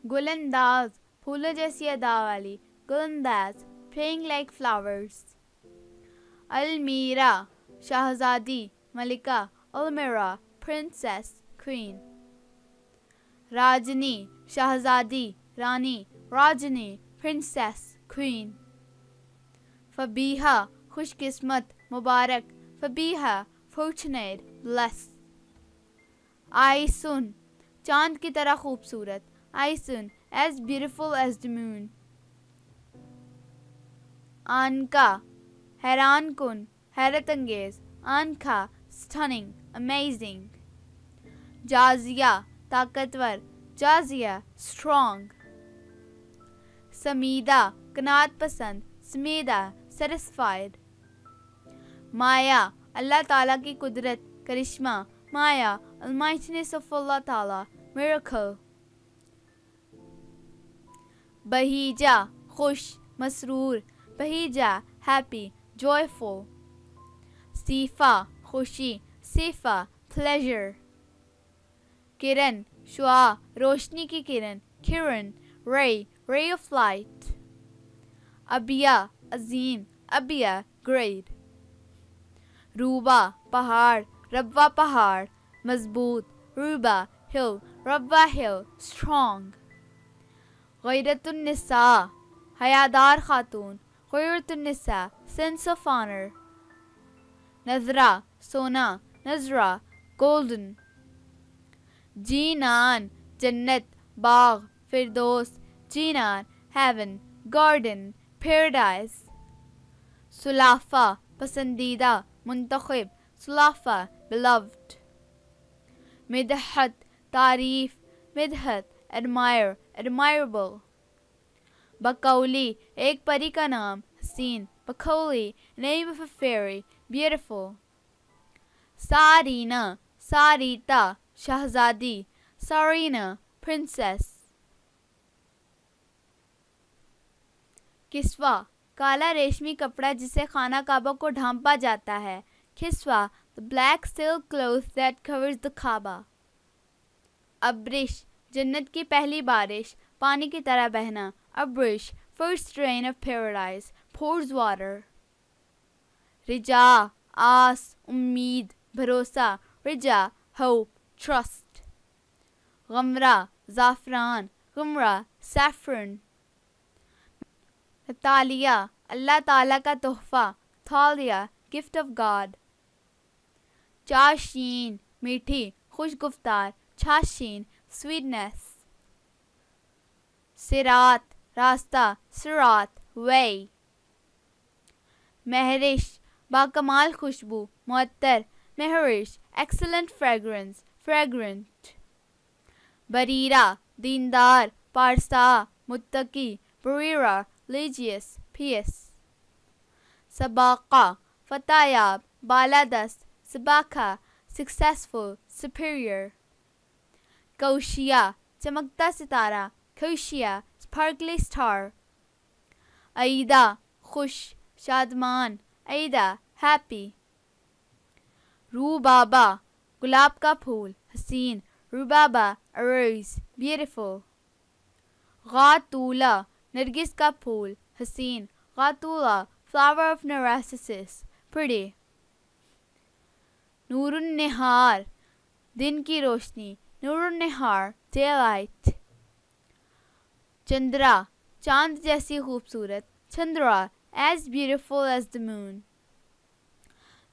गुलंदाज फूलों जैसी अदा वाली, गुलंदाज playing like flowers. अलमीरा शहजादी, मलिका, अलमीरा princess, queen. राजनी शहजादी, रानी, राजनी princess, queen. फबीहा खुशकिस्मत, मुबारक, फबीहा fortunate, blessed. आइसुन चांद की तरह खूबसूरत, आइसुन as beautiful as the moon. आनका हैरान कुन, हैरत अंगेज, आनका stunning, amazing. जाजिया ताकतवर, जाजिया strong. समीदा कनात पसंद, समीदा satisfied. माया अल्लाह ताला की कुदरत, करिश्मा, माया almightiness of Allah Ta'ala, miracle. बहीजा खुश, मसरूर, बहीजा happy, joyful. सीफा खुशी, सीफा pleasure. किरण शुआ रोशनी की किरण, किरण ray, ray of light. Abiya Azeem, Abiya great. रूबा पहाड़, रब्वा पहाड़, मजबूत, रूबा hill, रब्वा hill, strong. गैरतुन Nisa हयादार Khatoon, गैरतुन Nisa sense of honor. नजरा सोना, नजरा golden. जीनान जन्नत, बाग, फिरदौस, जीनान heaven, garden, paradise. सुलाफा पसंदीदा, मुंतखब, सुलाफा beloved. मिदहत तारीफ, मिदहत admire, admirable. बकौली एक परी का नाम, हसीन, बकौली name of a fairy, beautiful. सारीना सारीता Shahzadi, सारीना princess. किस्वा काला रेशमी कपड़ा जिसे खाना काबा को ढांपा जाता है, किस्वा the black silk cloth that covers the Kaaba. Abrish जन्नत की पहली बारिश, पानी की तरह बहना, Abrish first rain of paradise, pours water. रिजा आस, उम्मीद, भरोसा, रिजा hope, trust. गमरा ज़ाफ़रान, गमरा saffron. तालिया अल्लाह ताला का तोहफा, तालिया gift of God. चाशीन मीठी, खुशगुफ्तार, चाशीन sweetness. सिरात रास्ता, सिरात way. महरिश बाकमाल खुशबू, मुअत्तर, महरिश excellent fragrance, fragrant. बरीरा दीनदार, पारसा, Muttaqi, Bareera religious, pious. सबाका फतायाब, बालादस्त, सबाका successful, superior. कौशिया चमकता सितारा, कौशिया sparkly star. अईदा खुश, शादमान, अईदा happy. रूबाबा गुलाब का फूल, हसीन, रूबाबा a rose, beautiful. गातूला नरगिस का फूल, हसीन, गातूला flower of narcissus, pretty. नूरुन निहार दिन की रोशनी, नूरुन निहार daylight. चंद्रा चांद जैसी खूबसूरत, Chandra as beautiful as the moon.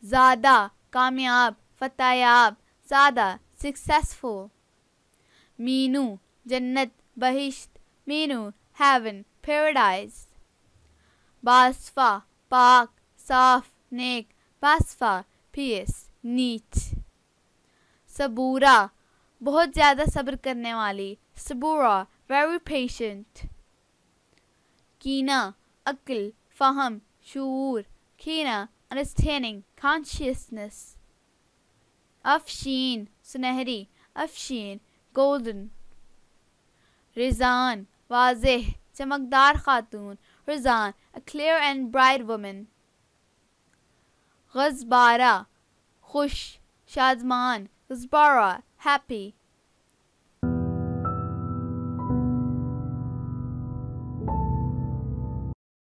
ज़ादा कामयाब, फतायाब, ज़ादा successful. मीनू जन्नत, बहिश्त, मीनू heaven, paradise. बासफा पाक, साफ, नेक, बासफा pious, neat. सबूरा बहुत ज़्यादा सब्र करने वाली, सबूरा very patient. कीना अक्ल, फ़हम, शूर, कीना understanding, consciousness. अफशीन सुनहरी, अफशीन golden. रिज़ान वाज़ेह चमकदार खातून, Ryazan a clear and bright woman. गज़बारा खुश शादमान, गज़बारा happy.